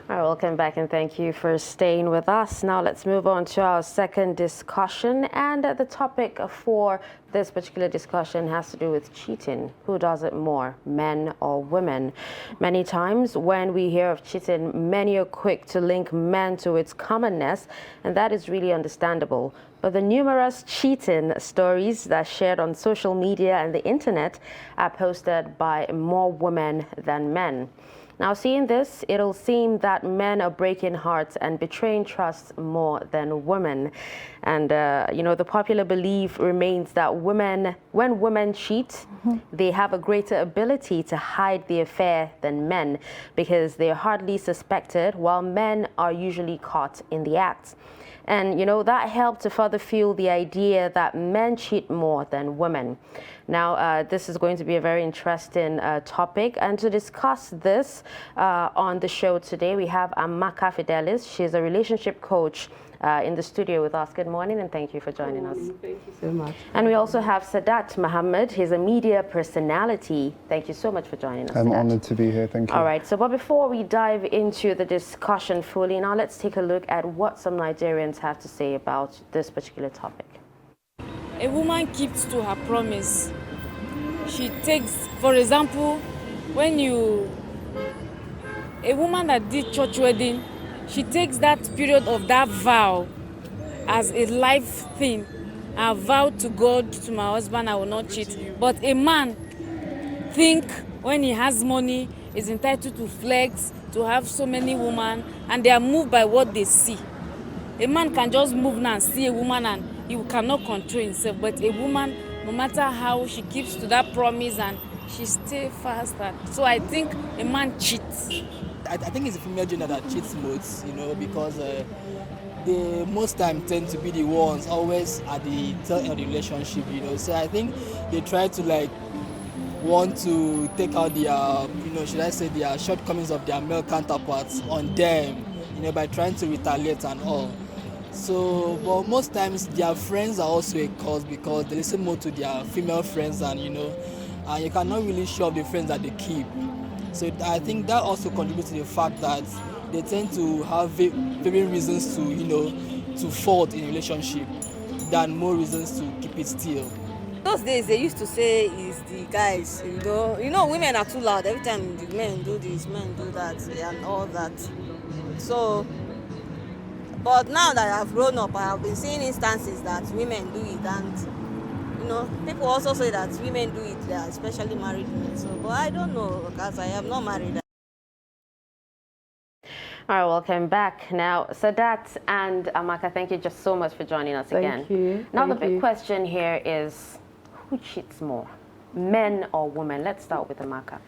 All right, welcome back and thank you for staying with us. Now let's move on to our second discussion, and the topic for this particular discussion has to do with cheating. Who does it more, men or women? Many times when we hear of cheating, many are quick to link men to its commonness, and that is really understandable. But the numerous cheating stories that are shared on social media and the internet are posted by more women than men. Now, seeing this, it'll seem that men are breaking hearts and betraying trust more than women. And, the popular belief remains that when women cheat, they have a greater ability to hide the affair than men because they're hardly suspected, while men are usually caught in the act. And, that helped to further fuel the idea that men cheat more than women. Now, this is going to be a very interesting topic. And to discuss this on the show today, we have Amaka Fidelis. She's a relationship coach in the studio with us. Good morning, and thank you for joining us. Thank you so much. And we also have Sadat Mohammed. He's a media personality. Thank you so much for joining us. I'm Sadat. honored to be here. Thank you. All right. But before we dive into the discussion fully, now let's take a look at what some Nigerians have to say about this particular topic. A woman keeps to her promise. She takes, for example, a woman that did church wedding, she takes that period of that vow as a life thing. I vow to God, to my husband, I will not cheat. But a man think when he has money, is entitled to flex, to have so many women, and they are moved by what they see. A man can just move now and see a woman and he cannot control himself. But a woman, no matter how, she keeps to that promise and she stays fast. So I think a man cheats. I think it's the female gender that cheats most, because they most time tend to be the ones always at the tail end of the relationship, So I think they try to want to take out their, should I say, their shortcomings of their male counterparts on them, by trying to retaliate and all. So, but most times their friends are also a cause because they listen more to their female friends and and you cannot really show up the friends that they keep. So I think that also contributes to the fact that they tend to have very reasons to fault in a relationship than more reasons to keep it still. Those days they used to say is the guys, women are too loud. Every time the men do this, men do that, and all that. So, but now that I've grown up, I have been seeing instances that women do it, and people also say that women do it, especially married women. So, but I don't know because I am not married. All right, welcome back. Now, Sadat and Amaka, thank you just so much for joining us again. Thank you. Now, the big question here is, who cheats more, men or women? Let's start with Amaka.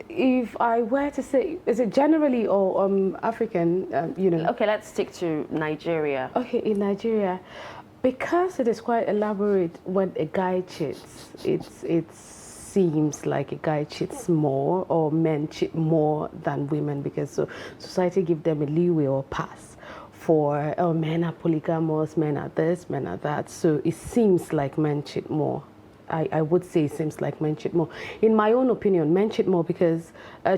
If I were to say, is it generally or African, Okay, let's stick to Nigeria. Okay, in Nigeria, because it is quite elaborate when a guy cheats, it seems like a guy cheats more or men cheat more than women because society give them a leeway or pass for men are polygamous, men are this, men are that. So it seems like men cheat more. I would say it seems like men cheat more. In my own opinion, men cheat more because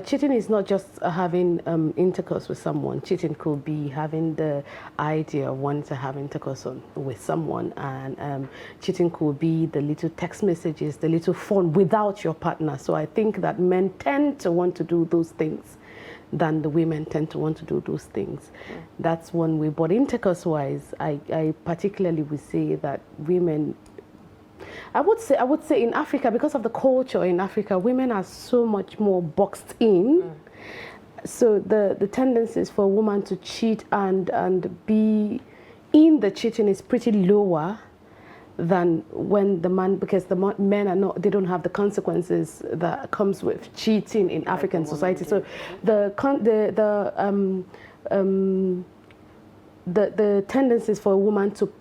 cheating is not just having intercourse with someone. Cheating could be having the idea of wanting to have intercourse with someone, and cheating could be the little text messages, the little fun without your partner. So I think that men tend to want to do those things than the women tend to want to do those things. Yeah. That's one way. But intercourse-wise, I particularly would say that women, I would say in Africa, because of the culture in Africa, women are so much more boxed in. So the tendencies for a woman to cheat and be in the cheating is pretty lower than when the man, because the men are not, they don't have the consequences that comes with cheating in African society. So the tendencies for a woman to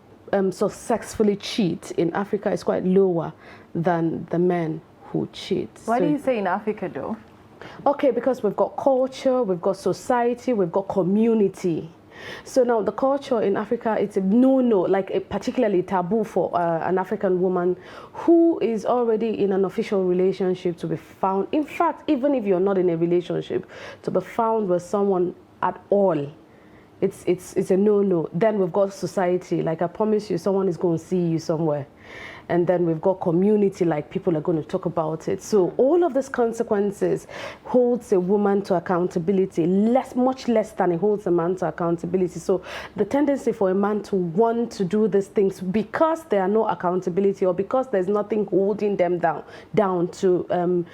successfully cheat in Africa is quite lower than the men who cheat. Why do you say in Africa though? Okay, because we've got culture, we've got society, we've got community. So now the culture in Africa, it's a no-no, like a particularly taboo for an African woman who is already in an official relationship to be found. In fact, even if you're not in a relationship, to be found with someone at all, it's a no-no. Then we've got society, like I promise you, someone is going to see you somewhere. And then we've got community, like people are going to talk about it. So all of these consequences holds a woman to accountability, much less than it holds a man to accountability. So the tendency for a man to want to do these things because there are no accountability or because there's nothing holding them down to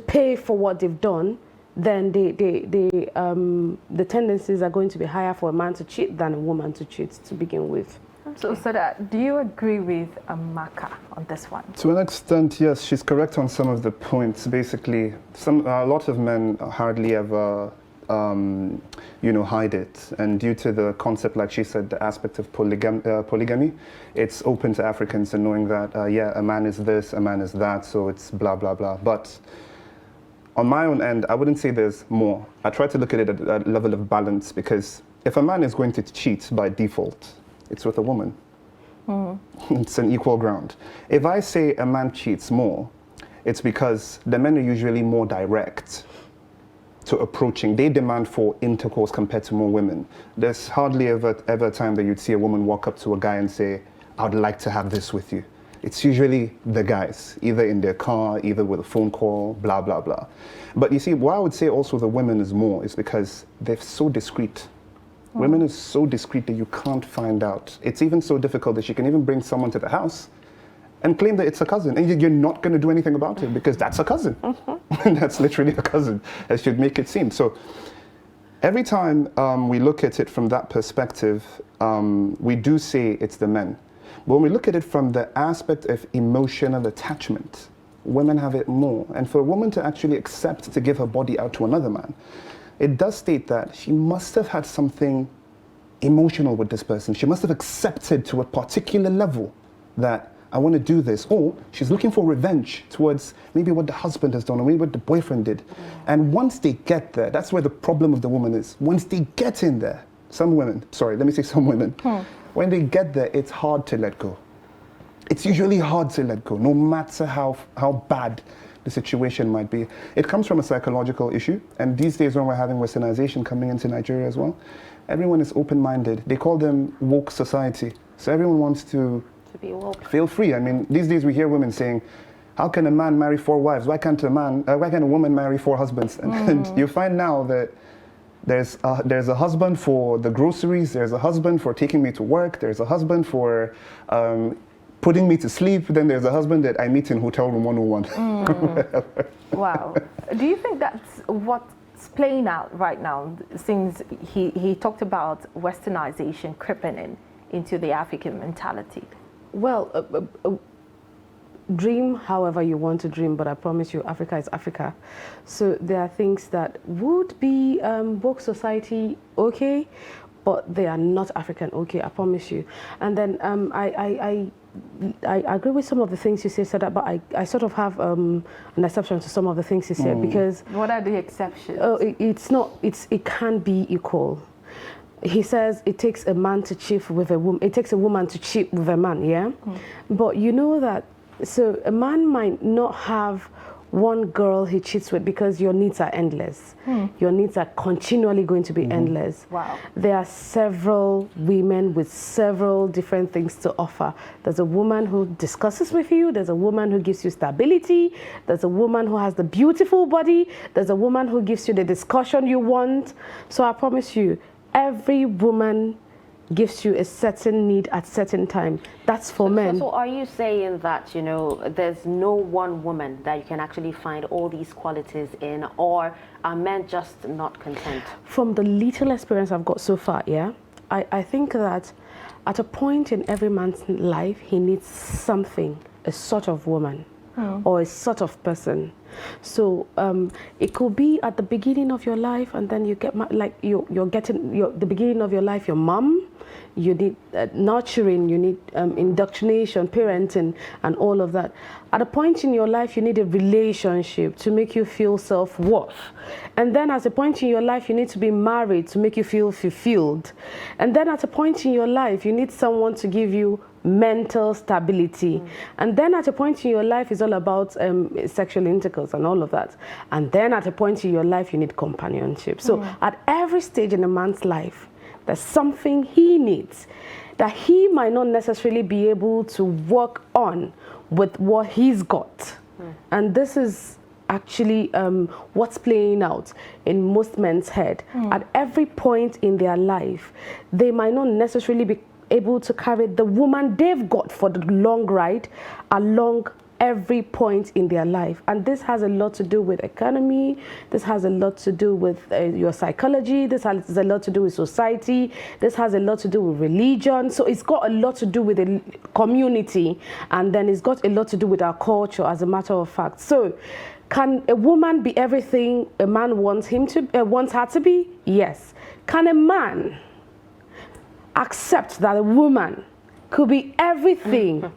pay for what they've done, then the tendencies are going to be higher for a man to cheat than a woman to cheat to begin with. So that, do you agree with Amaka on this one? To an extent, yes, she's correct on some of the points. Basically, a lot of men hardly ever, hide it. And due to the concept, like she said, the aspect of polygamy, it's open to Africans and knowing that, a man is this, a man is that, so it's blah, blah, blah. But on my own end, I wouldn't say there's more. I try to look at it at a level of balance, because if a man is going to cheat by default, it's with a woman. It's an equal ground. If I say a man cheats more, it's because the men are usually more direct to approaching. They demand for intercourse compared to more women. There's hardly ever a time that you'd see a woman walk up to a guy and say, I'd like to have this with you. It's usually the guys, either in their car, either with a phone call, blah, blah, blah. But you see, why I would say also the women is more is because they're so discreet. Women are so discreet that you can't find out. It's even so difficult that you can even bring someone to the house and claim that it's a cousin, and you're not going to do anything about it because that's a cousin. That's literally a cousin, as you'd make it seem. So every time we look at it from that perspective, we do say it's the men. But when we look at it from the aspect of emotional attachment, women have it more. And for a woman to actually accept to give her body out to another man, it does state that she must have had something emotional with this person. She must have accepted to a particular level that I want to do this. Or she's looking for revenge towards maybe what the husband has done or maybe what the boyfriend did. And once they get there, that's where the problem of the woman is. Once they get in there, some women, when they get there, it's hard to let go. It's usually hard to let go, no matter how bad the situation might be. It comes from a psychological issue, and these days when we're having westernization coming into Nigeria as well, everyone is open-minded. They call them woke society. So everyone wants to be woke. Feel free. I mean, these days we hear women saying, how can a man marry 4 wives? Why can't a woman marry 4 husbands? And you find now that there's a husband for the groceries, there's a husband for taking me to work, there's a husband for putting me to sleep, then there's a husband that I meet in hotel room 101. Wow. Do you think that's what's playing out right now, since he talked about westernization creeping into the African mentality? Well, dream however you want to dream, but I promise you, Africa is Africa. So there are things that would be woke society okay, but they are not African okay, I promise you. And then I agree with some of the things you said, but I sort of have an exception to some of the things you said, because... What are the exceptions? It can't be equal. He says it takes a man to cheat with a woman. It takes a woman to cheat with a man, yeah? But you know that, so a man might not have one girl he cheats with because your needs are endless. Your needs are continually going to be endless. Wow. There are several women with several different things to offer. There's a woman who discusses with you. There's a woman who gives you stability. There's a woman who has the beautiful body. There's a woman who gives you the discussion you want. So I promise you, every woman gives you a certain need at certain time. That's for men. So are you saying that, you know, there's no one woman that you can actually find all these qualities in, or are men just not content? From the little experience I've got so far, yeah, I think that at a point in every man's life, he needs something, a sort of woman. or a sort of person. So it could be at the beginning of your life, and then you get you're getting the beginning of your life, your mom. You need nurturing, you need indoctrination, parenting, and all of that. At a point in your life, you need a relationship to make you feel self-worth. And then at a point in your life, you need to be married to make you feel fulfilled. And then at a point in your life, you need someone to give you mental stability. And then at a point in your life, it's all about sexual intercourse and all of that. And then at a point in your life, you need companionship. So at every stage in a man's life, there's something he needs that he might not necessarily be able to work on with what he's got. And this is actually what's playing out in most men's head. At every point in their life, they might not necessarily be able to carry the woman they've got for the long ride along every point in their life. And this has a lot to do with economy, this has a lot to do with your psychology, this has a lot to do with society, this has a lot to do with religion. So it's got a lot to do with the community, and then it's got a lot to do with our culture, as a matter of fact. So can a woman be everything a man wants her to be? Yes. Can a man accept that a woman could be everything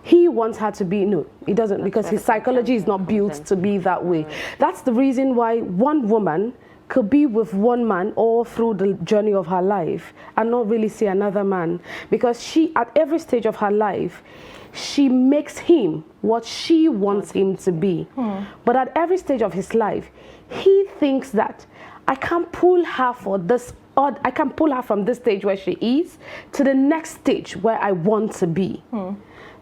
he wants her to be? No, he doesn't, because his psychology is not built to be that way. That's the reason why one woman could be with one man all through the journey of her life and not really see another man, because she, at every stage of her life, she makes him what she wants him to be. But at every stage of his life, he thinks that I can't pull her for this, or I can pull her from this stage where she is to the next stage where I want to be.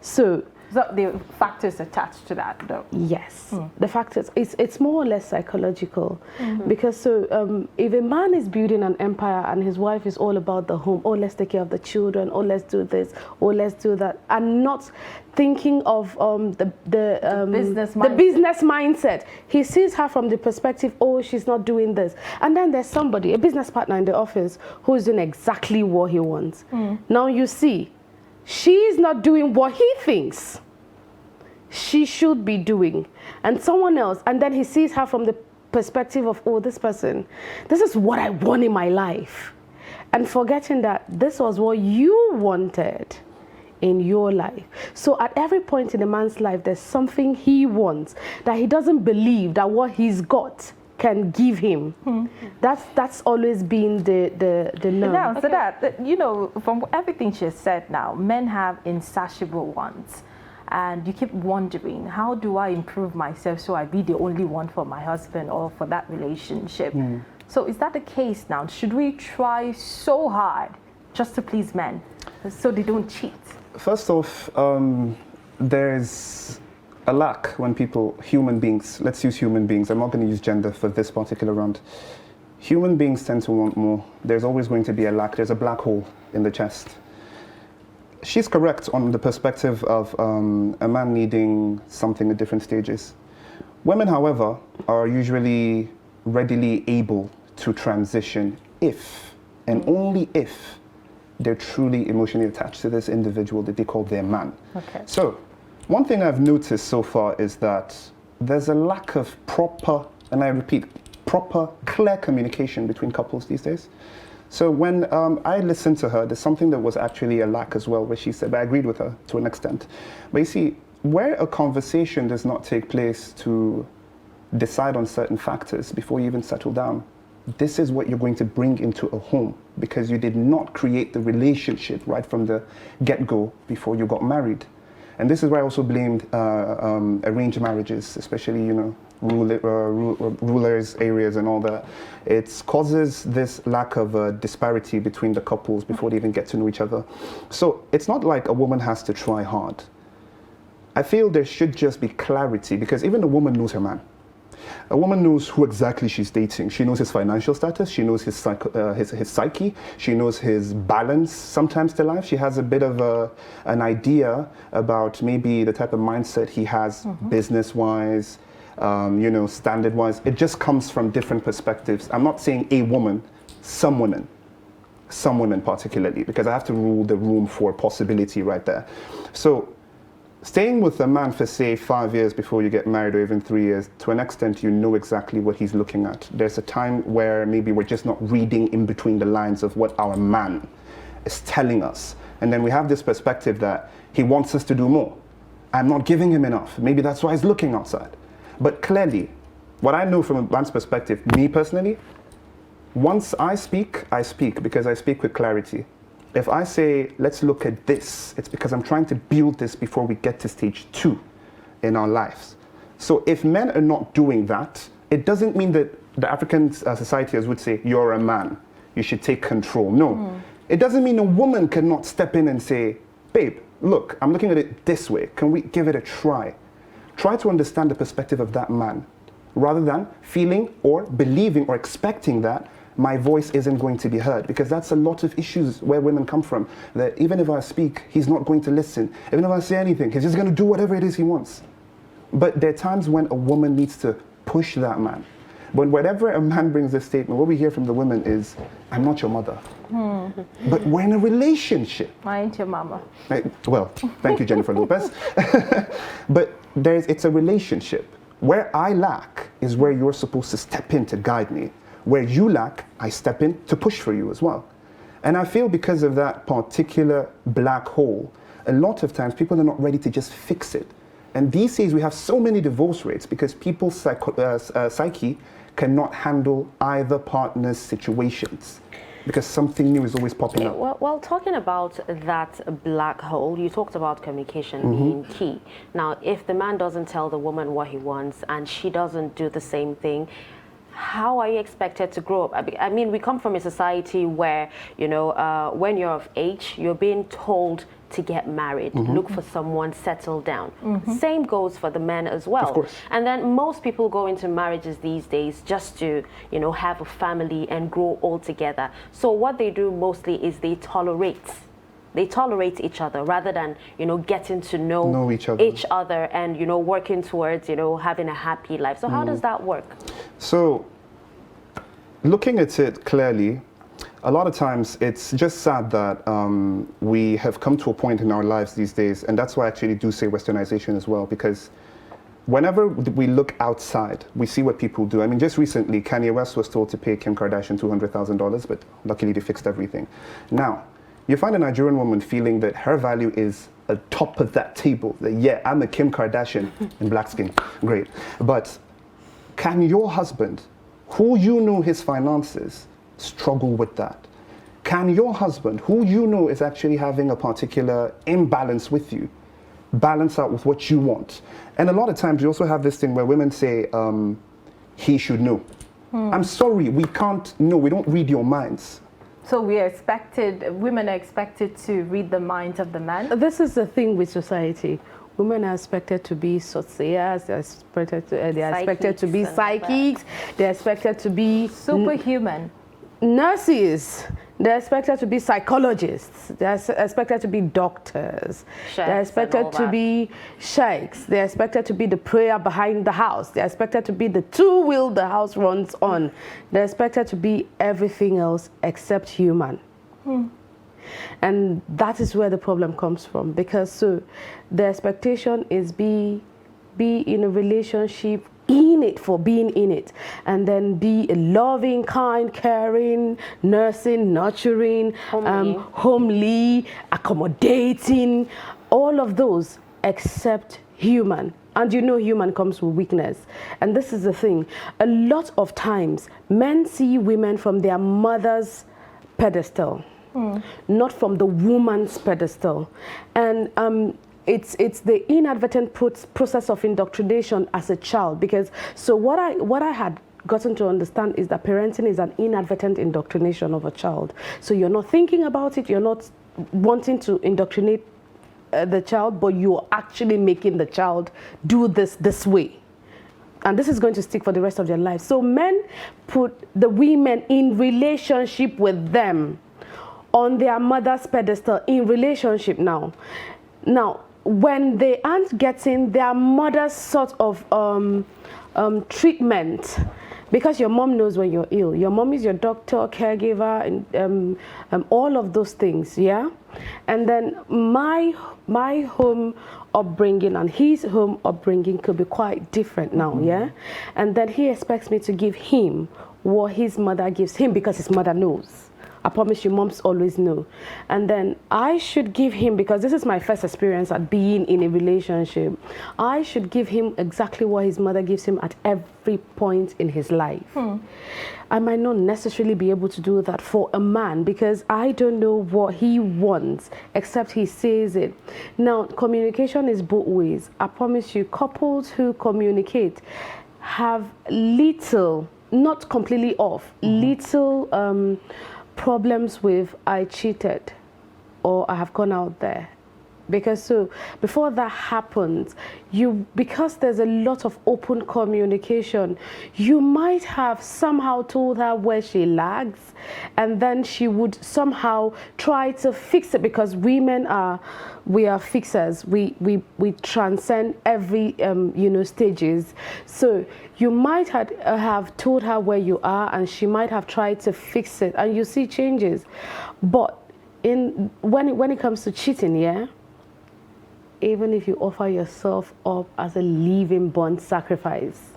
So the factors attached to that, though. Yes, the factors, it's more or less psychological. Because so if a man is building an empire and his wife is all about the home, oh, let's take care of the children, oh, let's do this, oh, let's do that, and not thinking of the business mindset. He sees her from the perspective, oh, she's not doing this. And then there's somebody, a business partner in the office, who's doing exactly what he wants. Now you see, she's not doing what he thinks she should be doing, and someone else, and then he sees her from the perspective of, oh, this person, this is what I want in my life, and forgetting that this was what you wanted in your life. So at every point in a man's life, there's something he wants that he doesn't believe that what he's got can give him. That's always been the norm. Now, so that, you know, from everything she has said now, men have insatiable wants. And you keep wondering, how do I improve myself so I be the only one for my husband or for that relationship? So is that the case now? Should we try so hard just to please men so they don't cheat? First off, there's a lack when people, human beings, let's use human beings, I'm not going to use gender for this particular round. Human beings tend to want more. There's always going to be a lack. There's a black hole in the chest. She's correct on the perspective of a man needing something at different stages. Women, however, are usually readily able to transition if, and only if, they're truly emotionally attached to this individual that they call their man. Okay. So, one thing I've noticed so far is that there's a lack of proper, and I repeat, proper, clear communication between couples these days. So when I listened to her, there's something that was actually a lack as well, where she said, but I agreed with her to an extent. But you see, where a conversation does not take place to decide on certain factors before you even settle down, this is what you're going to bring into a home, because you did not create the relationship right from the get-go before you got married. And this is why I also blamed arranged marriages, especially, you know, rulers areas and all that. It causes this lack of disparity between the couples before they even get to know each other. So it's not like a woman has to try hard. I feel there should just be clarity, because even a woman knows her man. A woman knows who exactly she's dating. She knows his financial status. She knows his psyche. She knows his balance sometimes to life. She has a bit of an idea about maybe the type of mindset he has business-wise, you know, standard-wise. It just comes from different perspectives. I'm not saying a woman, some women particularly, because I have to rule the room for possibility right there. So staying with a man for, say, 5 years before you get married, or even 3 years, to an extent, you know exactly what he's looking at. There's a time where maybe we're just not reading in between the lines of what our man is telling us. And then we have this perspective that he wants us to do more. I'm not giving him enough. Maybe that's why he's looking outside. But clearly, what I know from a man's perspective, me personally, once I speak because I speak with clarity. If I say, let's look at this, it's because I'm trying to build this before we get to stage 2 in our lives. So if men are not doing that, it doesn't mean that the African society as would say, you're a man, you should take control. No. It doesn't mean a woman cannot step in and say, babe, look, I'm looking at it this way. Can we give it a try? Try to understand the perspective of that man, rather than feeling or believing or expecting that my voice isn't going to be heard, because that's a lot of issues where women come from, that even if I speak, he's not going to listen. Even if I say anything, he's just going to do whatever it is he wants. But there are times when a woman needs to push that man. But whenever a man brings this statement, what we hear from the women is, I'm not your mother. But we're in a relationship. I ain't your mama. Well, thank you, Jennifer Lopez. But it's a relationship. Where I lack is where you're supposed to step in to guide me. Where you lack, I step in to push for you as well. And I feel because of that particular black hole, a lot of times people are not ready to just fix it. And these days we have so many divorce rates because people's psyche cannot handle either partner's situations, because something new is always popping up. Well, talking about that black hole, you talked about communication being key. Now, if the man doesn't tell the woman what he wants and she doesn't do the same thing, how are you expected to grow up? I mean, we come from a society where, you know, when you're of age, you're being told to get married, look for someone, settle down. Same goes for the men as well. Of course. And then most people go into marriages these days just to, you know, have a family and grow old together. So what they do mostly is they tolerate each other rather than, you know, getting to know each other and, you know, working towards, you know, having a happy life. So how does that work? So looking at it clearly, a lot of times it's just sad that we have come to a point in our lives these days, and that's why I actually do say westernization as well, because whenever we look outside, we see what people do. I mean, just recently, Kanye West was told to pay Kim Kardashian $200,000, but luckily they fixed everything. Now, you find a Nigerian woman feeling that her value is at top of that table, that, yeah, I'm a Kim Kardashian in black skin, great. But can your husband, who you know his finances, struggle with that? Can your husband, who you know is actually having a particular imbalance with you, balance out with what you want? And a lot of times you also have this thing where women say, he should know. I'm sorry, we can't know. We don't read your minds. So women are expected to read the minds of the man? This is the thing with society. Women are expected to be soothsayers, they're expected to be psychics, they're expected to be superhuman. Nurses, they're expected to be psychologists, they're expected to be doctors, they're expected to be sheikhs, they're expected to be the prayer behind the house, they're expected to be the two-wheel the house runs on, they're expected to be everything else except human. And that is where the problem comes from, because so the expectation is be in a relationship in it for being in it, and then be a loving, kind, caring, nursing, nurturing, homely, accommodating, all of those except human. And you know human comes with weakness. And this is the thing. A lot of times men see women from their mother's pedestal, not from the woman's pedestal. And it's the inadvertent process of indoctrination as a child, because so what I had gotten to understand is that parenting is an inadvertent indoctrination of a child. So you're not thinking about it, you're not wanting to indoctrinate the child, but you're actually making the child do this way. And this is going to stick for the rest of their life. So men put the women in relationship with them on their mother's pedestal in relationship now. Now, when they aren't getting their mother's sort of treatment, Because your mom knows when you're ill. Your mom is your doctor, caregiver, and all of those things, yeah? And then my home upbringing and his home upbringing could be quite different now, yeah? And then he expects me to give him what his mother gives him because his mother knows. I promise you, moms always know. And then I should give him, because this is my first experience at being in a relationship, I should give him exactly what his mother gives him at every point in his life. I might not necessarily be able to do that for a man because I don't know what he wants except he says it. Now, communication is both ways. I promise you, couples who communicate have little, not completely off, little problems with I cheated or I have gone out there. Because so before that happens, because there's a lot of open communication, you might have somehow told her where she lags, and then she would somehow try to fix it, because women we are fixers. We transcend every stages. So you might have told her where you are, and she might have tried to fix it, and you see changes. But when it comes to cheating, yeah, even if you offer yourself up as a living bond sacrifice,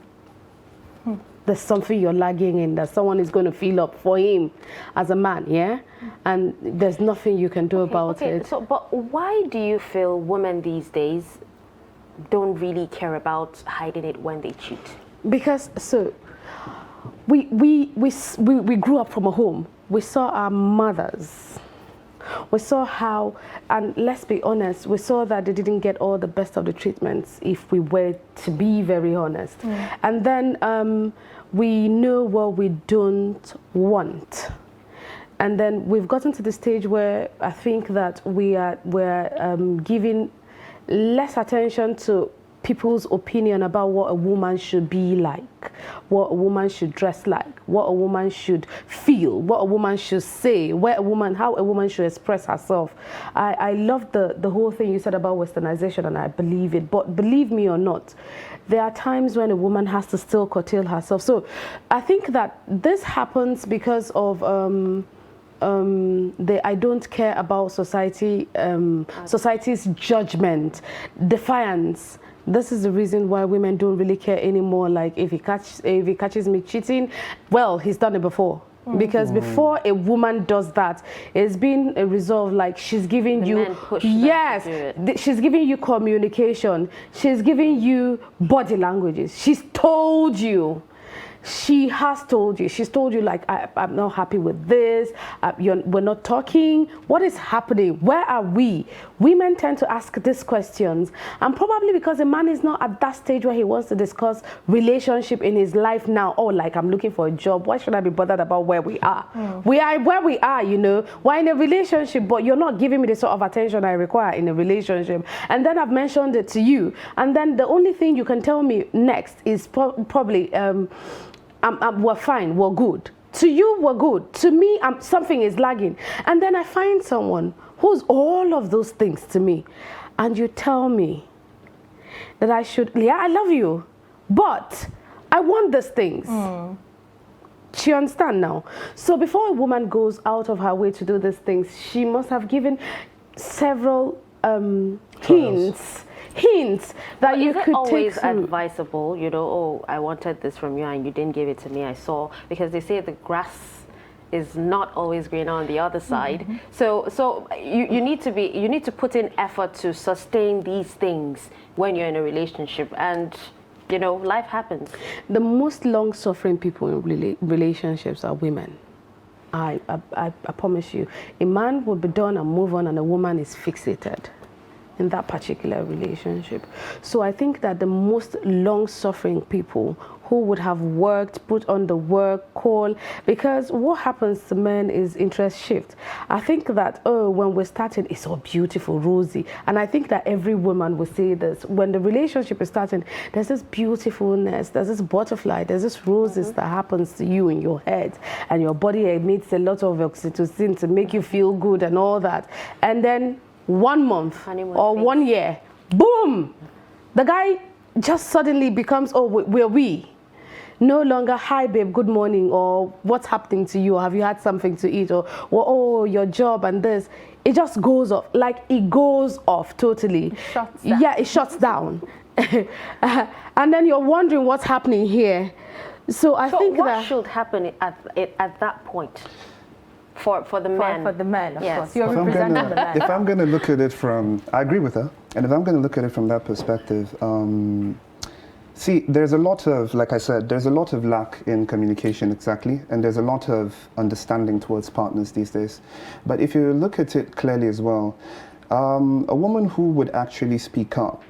there's something you're lagging in that someone is going to fill up for him as a man, yeah? And there's nothing you can do about it. So, but why do you feel women these days don't really care about hiding it when they cheat? Because so we grew up from a home. We saw our mothers. We saw how, and let's be honest, we saw that they didn't get all the best of the treatments, if we were to be very honest. And then we know what we don't want. And then we've gotten to the stage where I think that we're giving less attention to people's opinion about what a woman should be like, what a woman should dress like, what a woman should feel, what a woman should say, how a woman should express herself. I love the whole thing you said about westernization, and I believe it. But believe me or not, there are times when a woman has to still curtail herself. So I think that this happens because of I don't care about society's judgment, defiance. This is the reason why women don't really care anymore. Like if he catches me cheating, well, he's done it before. Because before a woman does that, it's been a resolve. Like she's giving you, yes, she's giving you communication. She's giving you body languages. She's told you. She has told you. She's told you, like, I'm not happy with this. We're not talking. What is happening? Where are we? Women tend to ask these questions. And probably because a man is not at that stage where he wants to discuss relationship in his life now. Oh, like, I'm looking for a job. Why should I be bothered about where we are? We are where we are, you know. We're in a relationship, but you're not giving me the sort of attention I require in a relationship. And then I've mentioned it to you. And then the only thing you can tell me next is probably... we're fine, we're good. To you, we're good. To me, something is lagging. And then I find someone who's all of those things to me. And you tell me that I should, yeah, I love you, but I want these things. Do you understand now? So before a woman goes out of her way to do these things, she must have given several hints that you could take through. Always advisable, you know, oh, I wanted this from you and you didn't give it to me, I saw, because they say the grass is not always greener on the other side. So you need to put in effort to sustain these things when you're in a relationship, and you know, life happens. The most long-suffering people in relationships are women. I promise you. A man will be done and move on, and a woman is fixated in that particular relationship. So I think that the most long-suffering people who would have worked, put on the work, call, because what happens to men is interest shift. I think that, when we're starting, it's all beautiful, rosy. And I think that every woman will say this. When the relationship is starting, there's this beautifulness, there's this butterfly, there's this roses that happens to you in your head, and your body emits a lot of oxytocin to make you feel good and all that. And then 1 month or 1 year, boom, the guy just suddenly becomes, oh, we're we. no longer, hi babe, good morning, or what's happening to you, or have you had something to eat, or oh, your job and this. It just goes off, like it goes off totally. It shuts down. Yeah, it shuts down. And then you're wondering what's happening here. So I think what that should happen at that point for the men? For the men, of Yes. course. You're If I'm representing gonna- the men. If I'm going to look at it from, I agree with her, and if I'm going to look at it from that perspective, see, there's a lot of, like I said, there's a lot of lack in communication, exactly, and there's a lot of understanding towards partners these days. But if you look at it clearly as well, a woman who would actually speak up,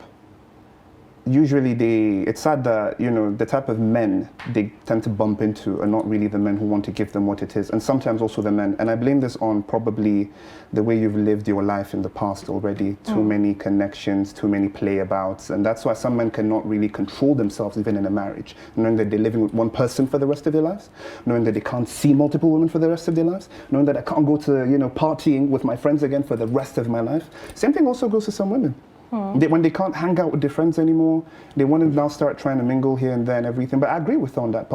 usually it's sad that, you know, the type of men they tend to bump into are not really the men who want to give them what it is, and sometimes also the men. And I blame this on probably the way you've lived your life in the past already. Too many connections, too many playabouts, and that's why some men cannot really control themselves even in a marriage, knowing that they're living with one person for the rest of their lives, knowing that they can't see multiple women for the rest of their lives, knowing that I can't go to, you know, partying with my friends again for the rest of my life. Same thing also goes to some women. When they can't hang out with their friends anymore, they want to now start trying to mingle here and there and everything. But I agree with her on that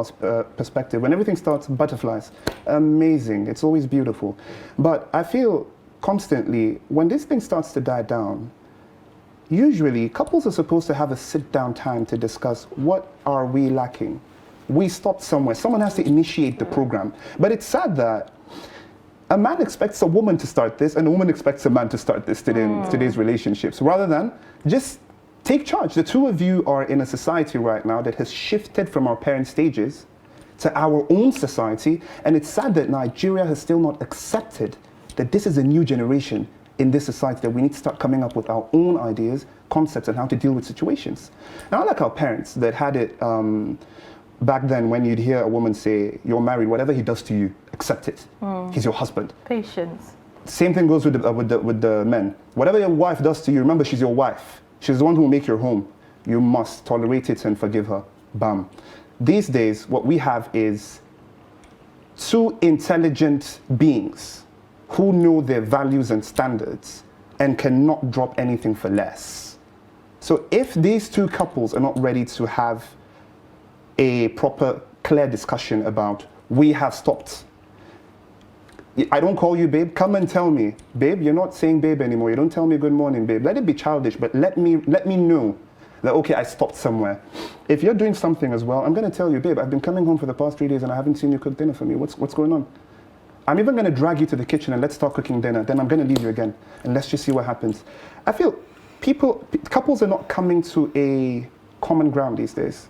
perspective. When everything starts, butterflies, amazing. It's always beautiful. But I feel constantly, when this thing starts to die down, usually couples are supposed to have a sit-down time to discuss what are we lacking. We stopped somewhere. Someone has to initiate the program. But it's sad that a man expects a woman to start this, and a woman expects a man to start this in today's relationships, rather than just take charge. The two of you are in a society right now that has shifted from our parent stages to our own society, and it's sad that Nigeria has still not accepted that this is a new generation in this society, that we need to start coming up with our own ideas, concepts, and how to deal with situations. Now, I like our parents that had it back then, when you'd hear a woman say, you're married, whatever he does to you, accept it. He's your husband. Patience. Same thing goes with the men. Whatever your wife does to you, remember, she's your wife. She's the one who will make your home. You must tolerate it and forgive her. Bam. These days, what we have is two intelligent beings who know their values and standards and cannot drop anything for less. So if these two couples are not ready to have a proper, clear discussion about, we have stopped. I don't call you babe, come and tell me, babe, you're not saying babe anymore, you don't tell me good morning, babe. Let it be childish, but let me know that, okay, I stopped somewhere. If you're doing something as well, I'm gonna tell you, babe, I've been coming home for the past 3 days and I haven't seen you cook dinner for me. What's going on? I'm even gonna drag you to the kitchen and let's start cooking dinner. Then I'm gonna leave you again and let's just see what happens. I feel couples are not coming to a common ground these days.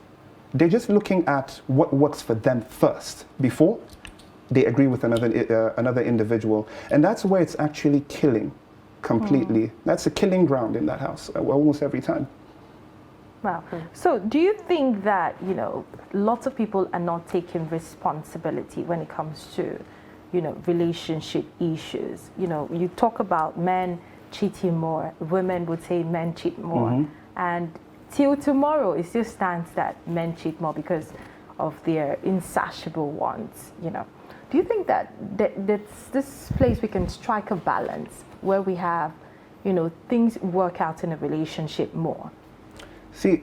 They're just looking at what works for them first before they agree with another individual. And that's where it's actually killing completely. That's a killing ground in that house almost every time. Wow. So do you think that, you know, lots of people are not taking responsibility when it comes to, you know, relationship issues? You know, you talk about men cheating more, women would say men cheat more. And till tomorrow, it still stands that men cheat more because of their insatiable wants, you know. Do you think that that's this place we can strike a balance where we have, you know, things work out in a relationship more? See,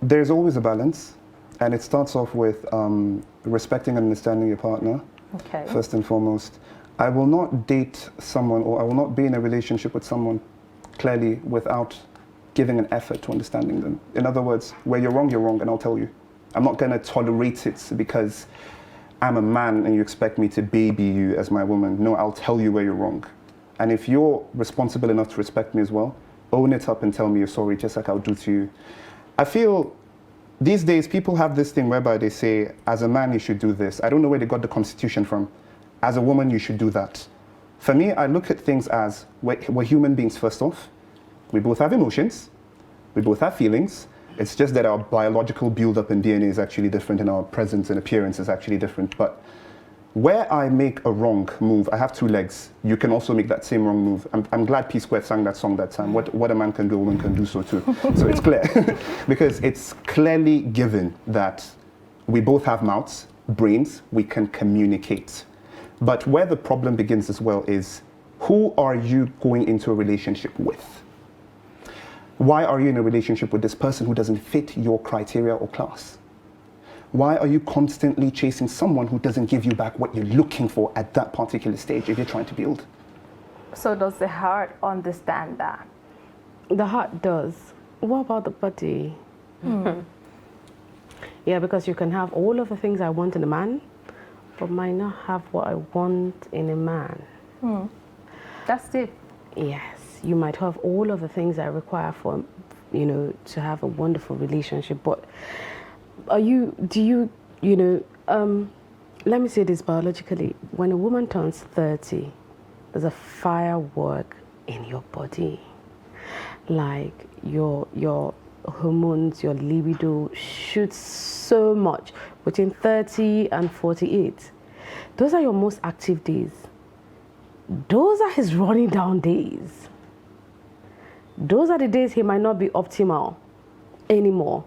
there's always a balance, and it starts off with respecting and understanding your partner, first and foremost. I will not date someone, or I will not be in a relationship with someone clearly without giving an effort to understanding them. In other words, where you're wrong, and I'll tell you. I'm not going to tolerate it because I'm a man and you expect me to baby you as my woman. No, I'll tell you where you're wrong. And if you're responsible enough to respect me as well, own it up and tell me you're sorry, just like I'll do to you. I feel these days people have this thing whereby they say, as a man, you should do this. I don't know where they got the Constitution from. As a woman, you should do that. For me, I look at things as we're human beings first off. We both have emotions. We both have feelings. It's just that our biological build-up in DNA is actually different and our presence and appearance is actually different. But where I make a wrong move, I have two legs. You can also make that same wrong move. I'm glad P-Square sang that song that time. What a man can do, a woman can do so too. So it's clear. Because it's clearly given that we both have mouths, brains, we can communicate. But where the problem begins as well is, who are you going into a relationship with? Why are you in a relationship with this person who doesn't fit your criteria or class? Why are you constantly chasing someone who doesn't give you back what you're looking for at that particular stage if you're trying to build? So does the heart understand that? The heart does. What about the body? Yeah, because you can have all of the things I want in a man, but might not have what I want in a man. That's it. Yes, you might have all of the things I require for, to have a wonderful relationship, but let me say this biologically. When a woman turns 30, there's a firework in your body. Like your hormones, your libido shoots so much between 30 and 48. Those are your most active days. Those are his running down days. Those are the days he might not be optimal anymore.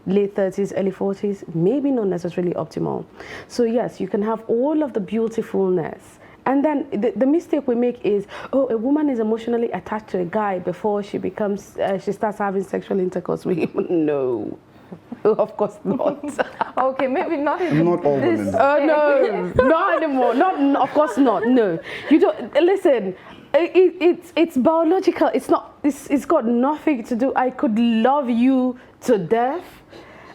Late 30s, early 40s, maybe not necessarily optimal. So yes, you can have all of the beautifulness. And then the mistake we make is, oh, a woman is emotionally attached to a guy before she starts having sexual intercourse with him. No, of course not. Okay, maybe not even Not all this. women. No, not anymore. Of course not. No, you don't. Listen, it's biological. It's not. It's got nothing to do. I could love you to death,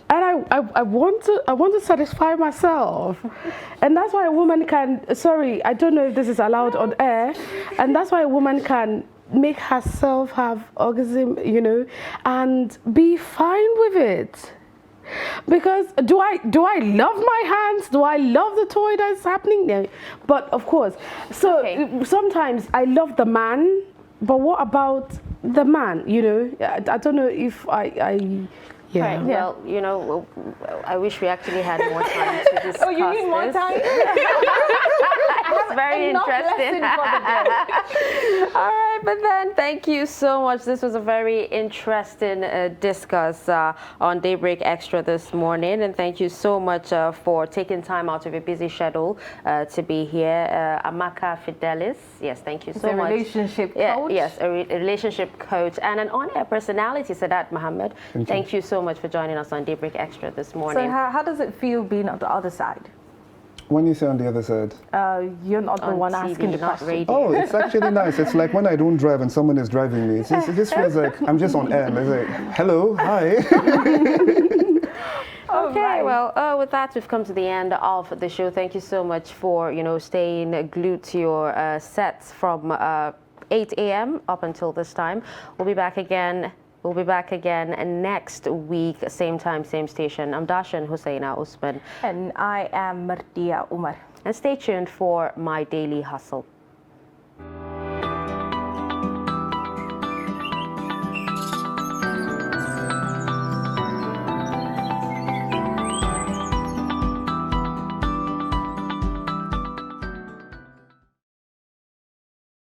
and I want to satisfy myself, and that's why a woman can. Sorry, I don't know if this is allowed on air, and that's why a woman can make herself have orgasm, and be fine with it. Because do I love my hands? Do I love the toy that's happening? No. But of course, so sometimes I love the man, but what about the man? I don't know if I yeah. Right. Well, I wish we actually had more time to discuss. Oh, you need more this. time? It's very Enough interesting. lesson for the day. All right, but then thank you so much. This was a very interesting discuss on Daybreak Extra this morning, and thank you so much for taking time out of your busy schedule to be here. Amaka Fidelis, yes, thank you so much. Relationship coach. Yes, a relationship coach and an on-air personality, Sadat Mohammed. Thank you so much for joining us on Daybreak Extra this morning. So how does it feel being on the other side? When you say on the other side? You're not the On one TV, asking the not question. radio. Oh, it's actually nice. It's like when I don't drive and someone is driving me. It just feels like I'm just on air. And it's like, hello, hi. Okay, well, with that, we've come to the end of the show. Thank you so much for, staying glued to your sets from 8 a.m. up until this time. We'll be back again next week, same time, same station. I'm Dashan Husseina Usman. And I am Martia Umar. And stay tuned for My Daily Hustle.